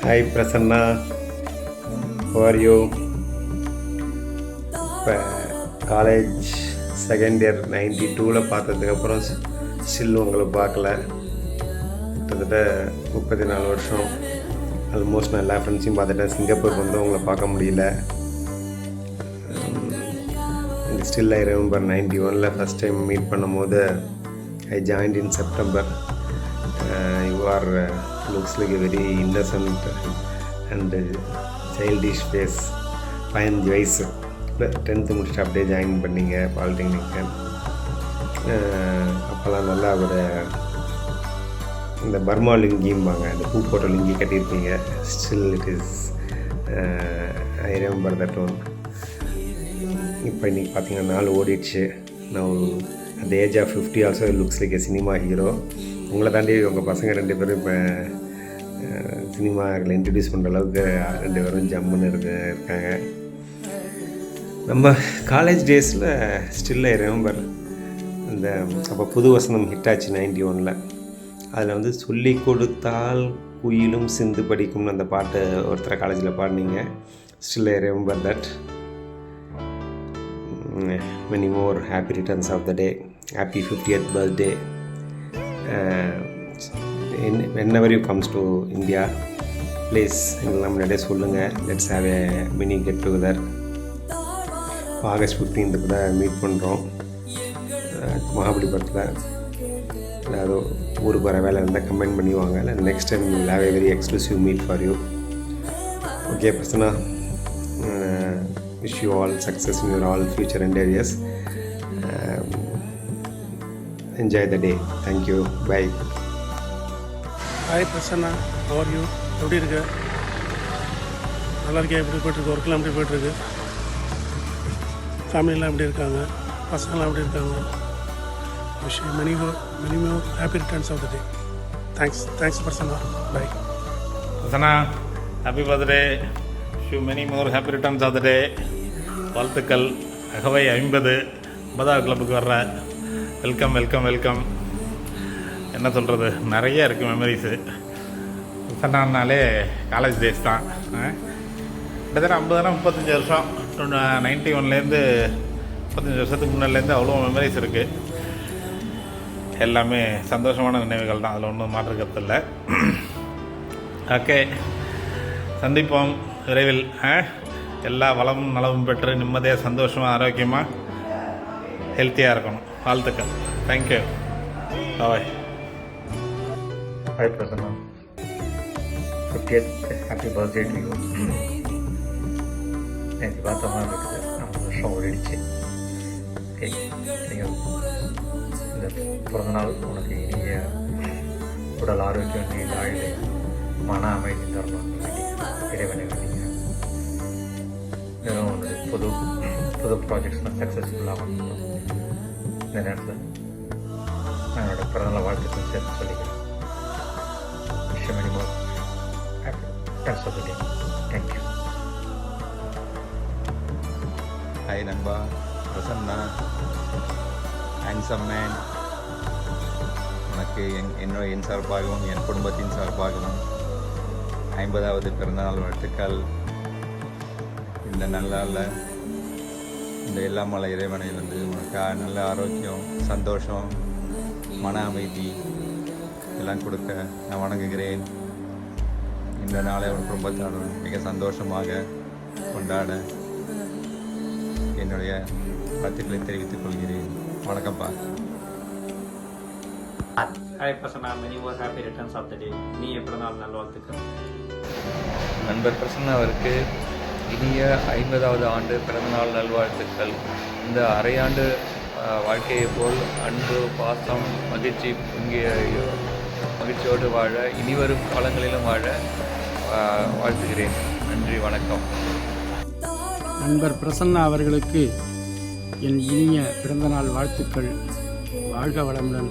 Hi Prasanna, how are you? இப்போ college second year 92 பார்த்ததுக்கப்புறம் still உங்களை பார்க்கல. கிட்டத்தட்ட 34 வருஷம் ஆல்மோஸ்ட் நான் எல்லா ஃப்ரெண்ட்ஸையும் பார்த்துட்டேன். சிங்கப்பூருக்கு வந்து உங்களை பார்க்க முடியல. Still I remember 91 first time meet பண்ணும்போது I joined in September. You are looks like a very innocent and childish face. 15 வயசு 10th முடிச்சுட்டு அப்படியே ஜாயின் பண்ணிங்க பாலிடெக்னிக்கு. அப்போல்லாம் நல்லா ஒரு இந்த பர்மா லுங்கிம்பாங்க, இந்த பூ போட்ட லுங்கி கட்டியிருப்பீங்க. Still it is I remember that one. இப்போ இன்றைக்கி பார்த்தீங்கன்னா நாள் ஓடிடுச்சு. நான் at the age of 50 also looks like a cinema hero. உங்களை தாண்டி உங்கள் பசங்க 2 பேரும் இப்போ சினிமாவில் இன்ட்ரடியூஸ் பண்ணுற அளவுக்கு 2 பேரும் ஜம்முன்னு இருக்காங்க. நம்ம காலேஜ் டேஸில் ஸ்டில் ஐ ரிமெம்பர் இந்த அப்போ புது வசந்தம் ஹிட் ஆச்சு 91. அதில் வந்து சொல்லி கொடுத்தால் குயிலும் சிந்து படிக்கும்னு அந்த பாட்டு ஒருத்தர் காலேஜில் பாடினீங்க. Still I remember that. many more happy returns of the day. Happy 50th birthday. Whenever you comes to India, please எங்கெல்லாம் முன்னாடியே சொல்லுங்கள். Let's have A mini get together. August 15th கூட மீட் பண்ணுறோம் மகாபலிபுரத்தில். ஏதாவது ஊருக்கு வர வேலை இருந்தால் கமெண்ட் பண்ணி வாங்க. இல்லை next time will have A very exclusive meet for you. Okay Prasanna, wish you all success in your all future endeavors. Enjoy the day. Thank you. Bye. Hi Prasanna, how are you? எப்படி இருக்கு? நல்லா இருக்கே? எப்படி போய்ட்டுருக்கு? ஒர்க்கெலாம் எப்படி போய்ட்டுருக்கு? ஃபேமிலியெலாம் எப்படி இருக்காங்க? பசங்களாம் எப்படி இருக்காங்க? Wish you many more happy returns of the day. Thanks Prasanna. Bye. Prasanna, happy birthday. Wish you many more happy returns of the day. வாழ்த்துக்கள். அகவை 50 கிளப்புக்கு வர்ற. வெல்கம். என்ன சொல்கிறது, நிறைய இருக்குது மெமரிஸு. சொன்னாலே காலேஜ் டேஸ் தான். கிட்டத்தட்ட 35 வருஷம் 91லேருந்து 35 வருஷத்துக்கு முன்னாடிலேருந்து அவ்வளோ மெமரிஸ் இருக்குது. எல்லாமே சந்தோஷமான நினைவுகள் தான், அதில் ஒன்றும் மாற்றுக்கிறது இல்லை. ஓகே, சந்திப்போம் விரைவில். எல்லா வளமும் நலமும் பெற்று நிம்மதியாக சந்தோஷமாக ஆரோக்கியமாக ஹெல்த்தியாக இருக்கணும். வாழ்த்துக்கள். Thank you. Bye. Hi Prasanna, 50th happy birthday to you. எனக்கு பார்த்த மாதிரி இருக்குது. 50 வருஷம் ஓடிடுச்சு. ஓகே, நீங்கள் இந்த பிறந்தநாள் உனக்கு இனிய உடல் ஆரோக்கியம், நீண்ட ஆயுள், மன அமைதி தரணும் இறைவனை வேண்டிங்க. இன்னும் உன்னுடைய புது ப்ராஜெக்ட்ஸ்லாம் சக்ஸஸ்ஃபுல்லாக பண்ணணும். இந்த நேரத்தில் நான் என்னோடய பிறந்தநாள் வாழ்த்துக்கள் சேர்த்து சொல்லிக்கிறேன். many more happy of the day. Thank you. Hi நண்பா, பிரசன்னா, ஹேண்ட்ஸம் மேன். உனக்கு என் சார்பாகவும் என் குடும்பத்தின் சார்பாகவும் 50வது பிறந்தநாள் வாழ்த்துக்கள். இந்த நல்ல இந்த எல்லாமலை இறைவனை வந்து உனக்கு நல்ல ஆரோக்கியம், சந்தோஷம், மன அமைதி எல்லாம் கொடுக்க நான் வணங்குகிறேன். இந்த நாளை உன் குடும்பத்தாருடன் மிக சந்தோஷமாக கொண்டாட என்னுடைய வாழ்த்துக்களை தெரிவித்துக் கொள்கிறேன். வணக்கம்ப்பா. Hi Prasanna, many more happy returns of the day. நீ பிறந்தநாள் நல்வாழ்த்துக்கள். நண்பர் பிரசன்னா அவருக்கு இனிய 50வது ஆண்டு பிறந்தநாள் நல்வாழ்த்துக்கள். இந்த அரையாண்டு வாழ்க்கையை போல் அன்பு, பாசம், மகிழ்ச்சி மகிழ்ச்சியோடு வாழ, இனிவரும் காலங்களிலும் வாழ வாழ்த்துகிறேன். நன்றி, வணக்கம். நண்பர் பிரசன்னா அவர்களுக்கு என் இனிய பிறந்தநாள் வாழ்த்துக்கள். வாழ்க வளமுடன்,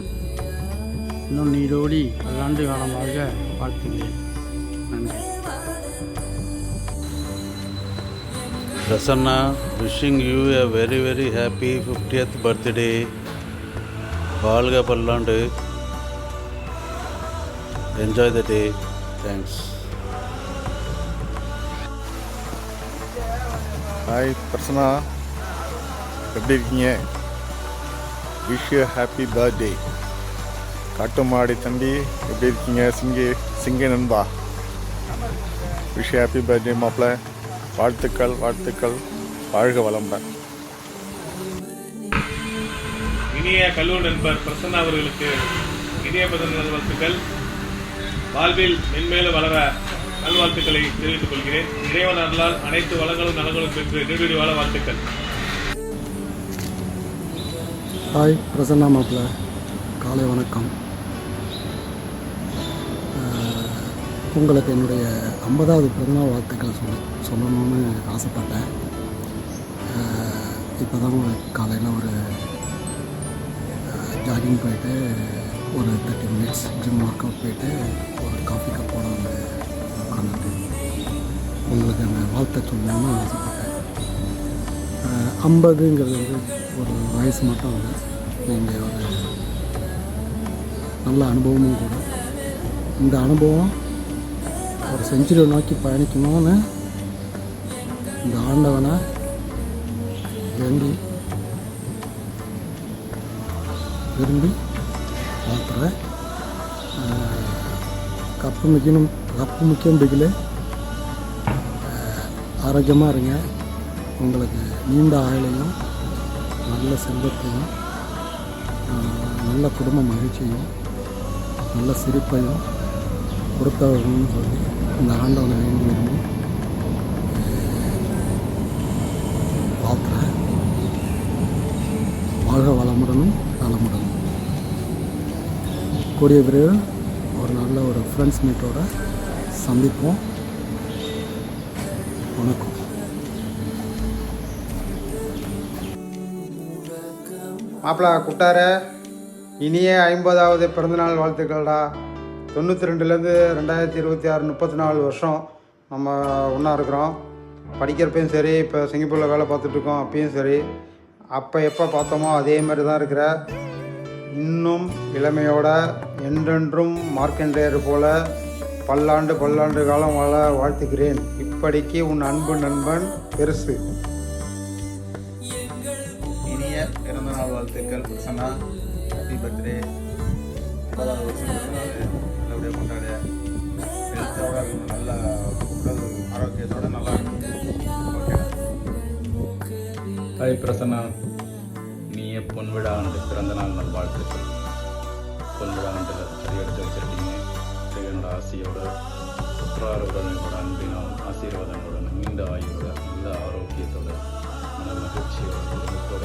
இன்னும் நீடோடி பல்லாண்டு காலமாக வாழ்த்துகிறேன். நன்றி. Prasanna, wishing you a very happy 50th birthday. வாழ்க பல்லாண்டு. Enjoy the day. Thanks. Hi Prasanna, எப்படி இருக்கீங்க? Wish you happy birthday. காட்டுமாடி தம்பி, எப்படி இருக்கீங்க? சிங்க நண்பா, விஷ் யூ ஹாப்பி பர்த்டே மாப்பிள்ள. வாழ்த்துக்கள் வாழ்த்துக்கள், வாழ்க வளமுடன். இனிய கல்லூரி நண்பர் பிரசன்னா அவர்களுக்கு இனிய பிறந்த நல்வாழ்த்துக்கள். வாழ்வில் மென்மேலும் வளர நல்வாழ்த்துக்களை தெரிவித்துக் கொள்கிறேன். இறைவன் அருளால் அனைத்து வளங்களும் நலங்களும் பெற்று நீடுடி வாழ வாழ்த்துக்கள். ஹாய் பிரசன்னா மாப்பிள்ள, காலை வணக்கம். உங்களுக்கு என்னுடைய 50வது பிறந்தநாள் வாழ்த்துக்கள் சொல்லணும்னு ஆசைப்பட்டேன். இப்போ தான் காலையில் ஒரு ஜாகிங் போயிட்டு ஒரு 30 மினிட்ஸ் ஜிம் ஒர்க் அவுட் போயிட்டு ஒரு காஃபி கப்போட வந்து உட்காந்துட்டு உங்களுக்கு அந்த வாழ்த்தை சொல்லணும்னு ஆசைப்பட்டேன். 50ங்கிறது வந்து ஒரு வயசு மட்டும் இல்லை, நீங்கள் ஒரு நல்ல அனுபவமும் கூட. இந்த அனுபவம் ஒரு செஞ்சுரியை நோக்கி பயணிக்கணும்னு இந்த ஆண்டவனை விரும்பி வாழ்த்துறேன். கப்பு முக்கியம் பிகில். ஆரோக்கியமாக இருங்க. உங்களுக்கு நீண்ட ஆயுளையும் நல்ல செல்வத்தையும் நல்ல குடும்ப மகிழ்ச்சியும் நல்ல சிரிப்பையும் கொடுத்தவர்கள்னு சொல்லி இந்த ஆண்டவனை வேண்டி விரும்பி வாழ்த்துறேன். வாழ்க வளமுடனும் நலமுடனும். கூடிய விரைவில் ஒரு நல்ல ஒரு ஃப்ரெண்ட்ஸ் மீட்டோட சந்திப்போம். வணக்கம். மாப்பிள குட்டார, இனிய 50வது பிறந்தநாள் வாழ்த்துக்கள்டா. 92லேருந்து 2026 34 வருஷம் நம்ம ஒன்றா இருக்கிறோம். படிக்கிறப்பையும் சரி, இப்போ சிங்கப்பூரில் வேலை பார்த்துட்ருக்கோம் அப்பயும் சரி, அப்போ எப்போ பார்த்தோமோ அதே மாதிரி தான் இருக்கிற. இன்னும் இளமையோட என்றென்றும் மார்க்கண்டேயர் போல பல்லாண்டு காலம் வாழ வாழ்த்துக்கிறேன். இப்படிக்கு உன் அன்பு நண்பன் பெருசு. இனிய பிறந்தநாள் வாழ்த்துக்கள் பிரசன்னா. Happy birthday. 50வது வருஷம் நல்லபடியாக கொண்டாடு. ஹெல்த்தோட நல்ல உடல் ஆரோக்கியத்தோடு நல்லா இருக்கும். ஓகே. ஹாய் பிரசன்னா, இனிய பொன்விழா ஆண்டு பிறந்தநாள் நல்வாழ்த்துக்கள். பொன்விழா ஆண்டில் சரி எடுத்து வச்சிருக்கீங்க. என்னோட ஆசையோட புற்றாரோட அன்பினால் ஆசீர்வாதங்களுடன் நீண்ட ஆயுளோட நல்ல ஆரோக்கியத்தோட மன மகிழ்ச்சியோட குடும்பத்தோட